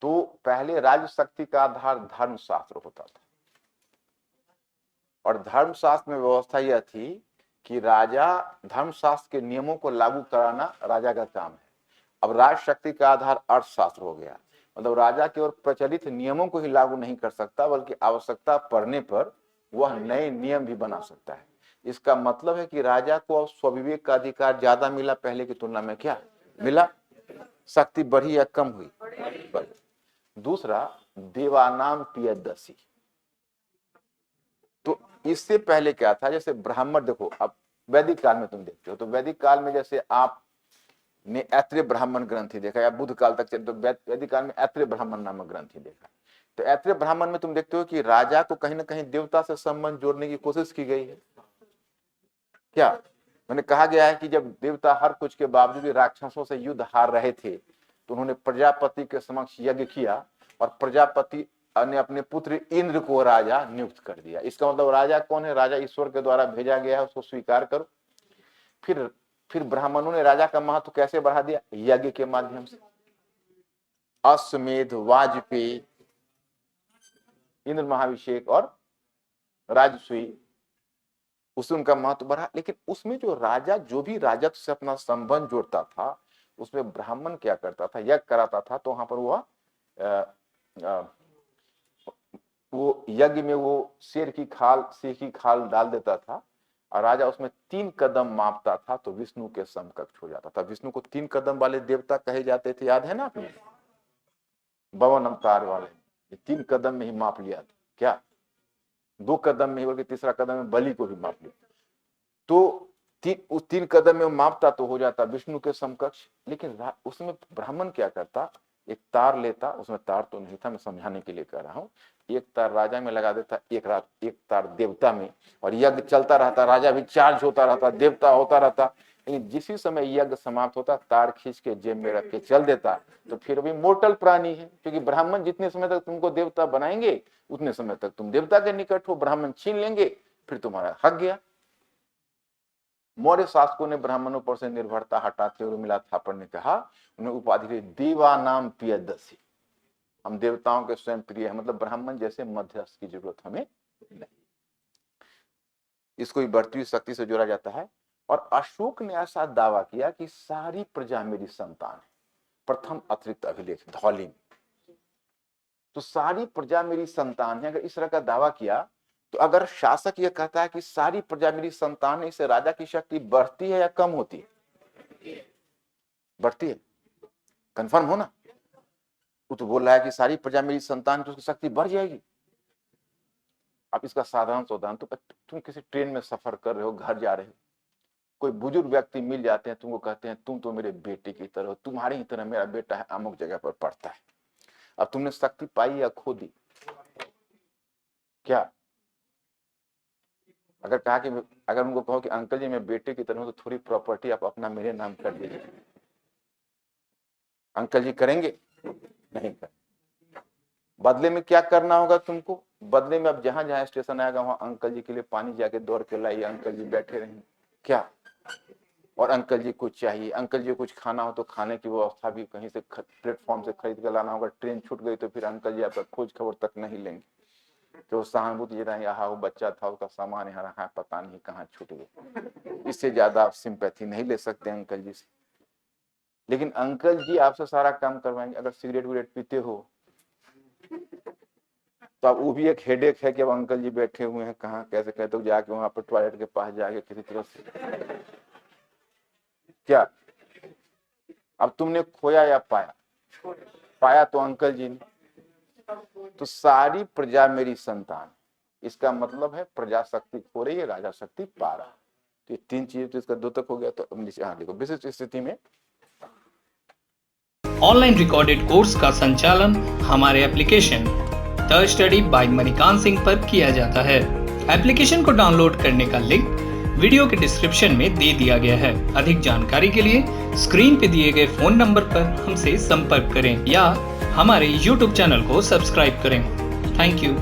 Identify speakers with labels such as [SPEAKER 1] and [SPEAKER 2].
[SPEAKER 1] तो पहले राज्य शक्ति का आधार धर्मशास्त्र होता था, और धर्मशास्त्र में व्यवस्था यह थी कि राजा धर्मशास्त्र के नियमों को लागू कराना राजा का काम है। अब राज शक्ति का आधार अर्थशास्त्र हो गया, मतलब राजा केवल प्रचलित नियमों को ही लागू नहीं कर सकता, बल्कि आवश्यकता पड़ने पर वह नए नियम भी बना सकता है। इसका मतलब है कि राजा को अब स्वविवेक का अधिकार ज्यादा मिला पहले की तुलना में। क्या मिला? शक्ति बढ़ी या कम हुई? बढ़ी। दूसरा, देवानाम पियदसी। तो इससे पहले क्या था, जैसे ब्राह्मण, देखो अब वैदिक काल में तुम देखते हो तो वैदिक काल में जैसे आपने ऐत्रेय ब्राह्मण ग्रंथि देखा, या बुद्ध काल तक चले तो वैदिक काल में ऐत्रेय ब्राह्मण नामक ग्रंथि देखा। तो ऐत्रेय ब्राह्मण में तुम देखते हो कि राजा को कहीं ना कहीं देवता से संबंध जोड़ने की कोशिश की गई है। क्या मैंने कहा गया है कि जब देवता हर कुछ के बावजूद भी राक्षसों से युद्ध हार रहे थे तो उन्होंने प्रजापति के समक्ष यज्ञ किया, और प्रजापति ने अपने पुत्र इंद्र को राजा नियुक्त कर दिया। इसका मतलब राजा कौन है? राजा ईश्वर के द्वारा भेजा गया है, उसको स्वीकार करो। फिर ब्राह्मणों ने राजा का महत्व कैसे बढ़ा दिया? यज्ञ के माध्यम से। अश्वमेध, वाजपेयी, इंद्र महाभिषेक और राजसूय, उससे उनका महत्व बढ़ा। लेकिन उसमें जो राजा जो भी राजत्व से अपना संबंध जोड़ता था उसमें ब्राह्मण क्या करता था? यज्ञ कराता था। तो वहां पर वो यज्ञ में वो शेर की खाल डाल देता था, और राजा उसमें 3 कदम मापता था तो विष्णु के समकक्ष हो जाता था। विष्णु को 3 कदम वाले देवता कहे जाते थे, याद है ना आपने? भवन अवतार वाले 3 कदम में ही माप लिया था। क्या 2 कदम में ही, बल्कि तीसरा कदम में बलि को भी माप लिया। तो उस 3 कदम में मापता तो हो जाता विष्णु के समकक्ष। लेकिन उसमें ब्राह्मण क्या करता? एक तार लेता, उसमें तार तो नहीं था, मैं समझाने के लिए कह रहा हूं, एक तार राजा में लगा देता, एक तार देवता में, और यज्ञ चलता रहता, राजा भी चार्ज होता रहता, देवता होता रहता। लेकिन जिसी समय यज्ञ समाप्त होता तार खींच के जेब में रख के चल देता। तो फिर भी मोर्टल प्राणी है, क्योंकि ब्राह्मण जितने समय तक तुमको देवता बनाएंगे उतने समय तक तुम देवता के निकट हो। ब्राह्मण छीन लेंगे फिर तुम्हारा हक गया। मौर्य शासकों ने ब्राह्मणों पर से निर्भरता हटाते हुए मिला थापर ने कहा, उन्हें उपाधि दी देवानाम पियदसी, हम देवताओं के स्वयं प्रिय है। मतलब ब्राह्मण जैसे मध्यस्थ की जरूरत हमें नहीं। इसको भी बढ़ती हुई शक्ति से जोड़ा जाता है। और अशोक ने ऐसा दावा किया कि सारी प्रजा मेरी संतान है। प्रथम अतिरिक्त अभिलेख धौली में, तो सारी प्रजा मेरी संतान है। अगर इस तरह का दावा किया तो अगर शासक यह कहता है कि सारी प्रजा मेरी संतान है, इससे राजा की शक्ति बढ़ती है या कम होती है? बढ़ती है। कंफर्म हो ना? वो तो बोल रहा है कि सारी प्रजा मेरी संतान, तो उसकी शक्ति बढ़ जाएगी। अब इसका साधारण सा उदाहरण, तो तुम किसी ट्रेन में सफर कर रहे हो, घर जा रहे हो, कोई बुजुर्ग व्यक्ति मिल जाते हैं, तुमको कहते हैं तुम तो मेरे बेटे की तरह हो, तुम्हारी ही तरह मेरा बेटा है, अमुक जगह पर पढ़ता है। अब तुमने शक्ति पाई या खो दी? क्या अगर कहा कि अगर उनको कहो कि अंकल जी मैं बेटे की तरह हूं, तो थोड़ी प्रॉपर्टी आप अपना मेरे नाम कर दीजिए, अंकल जी करेंगे? नहीं कर। बदले में क्या करना होगा तुमको? बदले में अब जहां जहां स्टेशन आएगा वहां अंकल जी के लिए पानी जाके दौड़ के लाइए, अंकल जी बैठे रहेंगे। क्या? और अंकल जी कुछ चाहिए, अंकल जी कुछ खाना हो तो खाने की व्यवस्था भी कहीं से प्लेटफॉर्म से खरीद के लाना होगा। ट्रेन छूट गई तो फिर अंकल जी आपका खोज खबर तक नहीं लेंगे, तो सहानुभूति ये रही, वो बच्चा था, उसका सामान यहाँ रखा है, पता नहीं कहाँ छूट गया। इससे ज्यादा आप सिंपैथी नहीं ले सकते अंकल जी से। लेकिन अंकल जी आपसे सारा काम करवाएंगे। अगर सिगरेट विगरेट पीते हो तो अब वो भी एक हेडेक है कि अब अंकल जी बैठे हुए हैं, कहाँ कैसे कहते हो, जाके वहां पर टॉयलेट के पास जाके किसी तरह से। क्या अब तुमने खोया या पाया? पाया तो अंकल जी ने। तो सारी प्रजा मेरी संतान, इसका मतलब है प्रजा शक्ति खो रही है, राजा शक्ति पा रहा है। तो ये 3 चीजें, तो इसका द्योतक हो गया। तो हाँ देखो, विशिष्ट स्थिति में
[SPEAKER 2] ऑनलाइन रिकॉर्डेड कोर्स का संचालन हमारे application the study bye Manikant Singh पर किया जाता है। एप्लीकेशन को डाउनलोड करने का लिंक वीडियो के डिस्क्रिप्शन में दे दिया गया है। अधिक जानकारी के लिए स्क्रीन पे दिए गए फोन नंबर पर हमसे संपर्क करें या हमारे YouTube चैनल को सब्सक्राइब करें। Thank you.